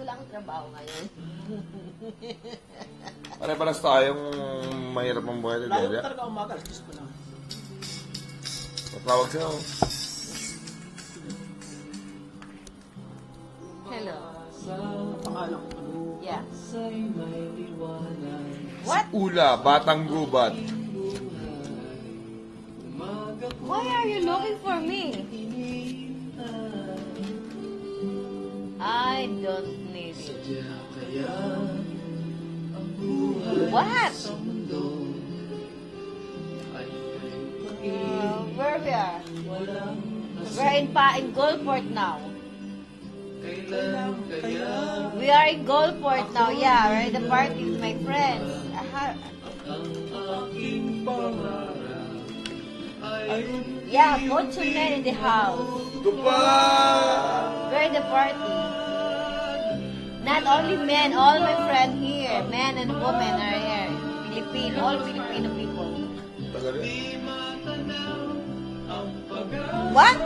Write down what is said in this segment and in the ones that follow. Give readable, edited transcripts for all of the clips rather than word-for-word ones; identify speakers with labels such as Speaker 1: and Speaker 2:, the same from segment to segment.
Speaker 1: walang trabaho ngayon.
Speaker 2: Pare-paras tayong mahirap ang buhay ni
Speaker 3: Lalo
Speaker 2: Delia.
Speaker 3: talaga umaga, alas 10 ko lang.
Speaker 2: Matawag siya. Oh.
Speaker 1: Hello.
Speaker 3: Ang pangalan ko.
Speaker 1: Yeah. What?
Speaker 2: Ula, batang gubat.
Speaker 1: Why are you looking for me? I don't need it. What? Where we are? We're in Gulfport now. We are in Gulfport now. Yeah, we're at the party with my friends. Yeah, put two men in the house.
Speaker 2: Goodbye!
Speaker 1: We're at the party. Not only men, all my friends here, men and women are here. Filipino, all Filipino people.
Speaker 2: Tagal rin.
Speaker 1: What?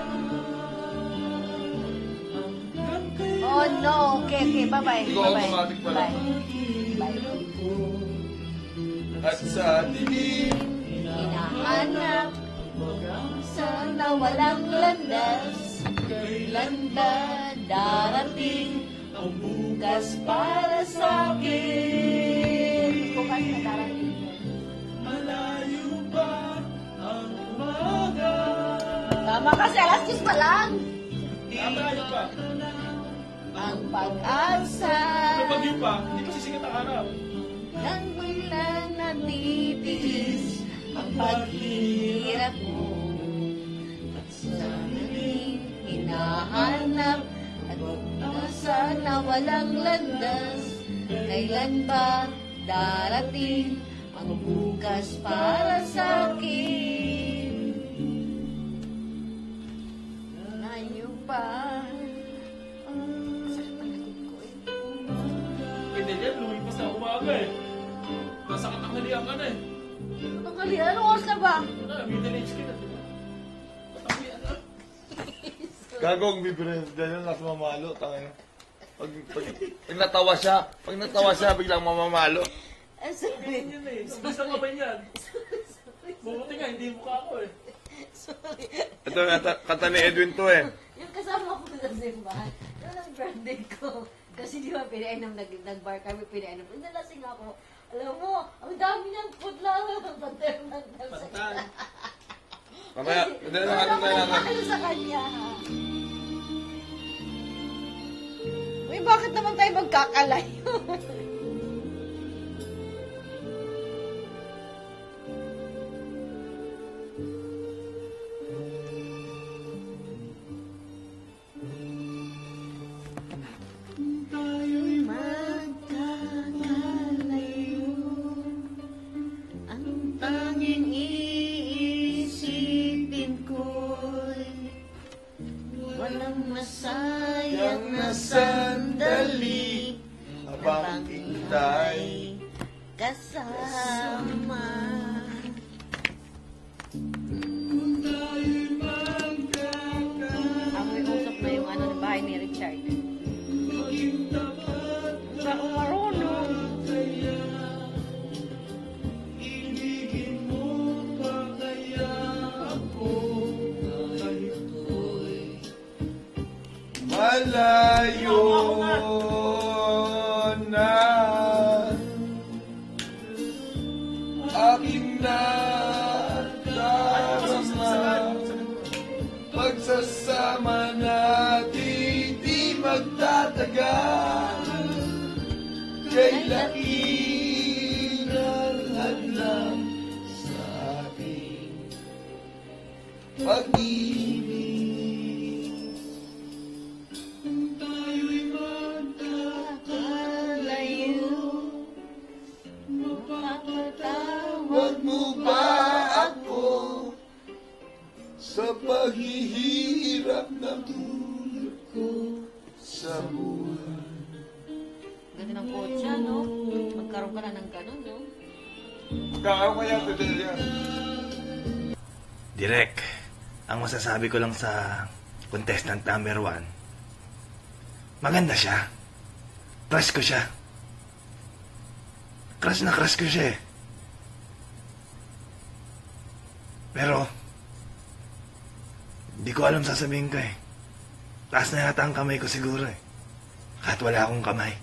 Speaker 1: Oh no, okay, bye-bye.
Speaker 2: Ikaw automatic pala.
Speaker 1: Bye.
Speaker 2: At sa dilim,
Speaker 1: Hinahanap, sana walang landas. Kailan ba darating ang bukas para sa akin? Bukas na darating.
Speaker 3: Malayo ba ang umaga?
Speaker 1: Tama kasi, alas 10 pa lang.
Speaker 3: Malayo pa.
Speaker 1: Ang pag-asa
Speaker 3: Kapag yun pa, hindi pa sisikat ang araw.
Speaker 1: nang wala natitiis ang paghihirap mo. At sanaling hinahanap at sana walang landas. Kailan ba darating ang bukas para sa akin? Layo pa. Sakit ang likod ko eh.
Speaker 3: Pwede yan, lumipas na umaga eh. Nasa katanghalian ka na eh.
Speaker 1: Tanghalian, anong oras na ba?
Speaker 3: Wala, middle age ka na, diba? Katanghalian na.
Speaker 2: gagawang bibirins dyan yun, nasa mamalo. Tangin. Pag natawa siya, biglang mamamalo.
Speaker 1: Sorry.
Speaker 3: Yun eh, sabis lang ba yan? Bubuti nga, hindi mukha ako eh.
Speaker 1: Sorry.
Speaker 2: Ito, kata ni Edwin to eh.
Speaker 1: Yung kasama ko sa simbahan, yun ang birthday ko. Kasi di ba, pinainom, nag-bar kami, pinainom. Nalasing ako. Alam mo, ang dami niyang food lang. Pantay-pantay sa
Speaker 3: Pantay.
Speaker 2: Mamaya, hindi na natin tayo natin.
Speaker 1: Ano sa kanya, ha? Uy, bakit naman tayo magkakalayo? Tayo'y magkakalayo. Ang tanging iisipin ko'y walang masayang na sandali
Speaker 2: Habang hintay.
Speaker 1: kasama. Amoy usap na yung ano ng bahay ni Richard. Sa akong marunong.
Speaker 2: Malayo na aking nadarama. Pagsasama natin di magtatagal. Kay lakiran hadlang sa ating pag-ibig.
Speaker 1: Kakalayo.
Speaker 2: Huwag mo ba ako sa paghihirap na tulad ko sa buhay?
Speaker 1: Ganda ng kotse, no? Magkaroon ka na ng ganun, no?
Speaker 2: Magkakaroon kaya ito din yan.
Speaker 4: Direk, ang masasabi ko lang sa contestant number 1, maganda siya. crush ko siya. Crush na crush ko siya eh. Pero, di ko alam sasabihin ko eh. Taas na yata ang kamay ko siguro eh. Kahit wala akong kamay.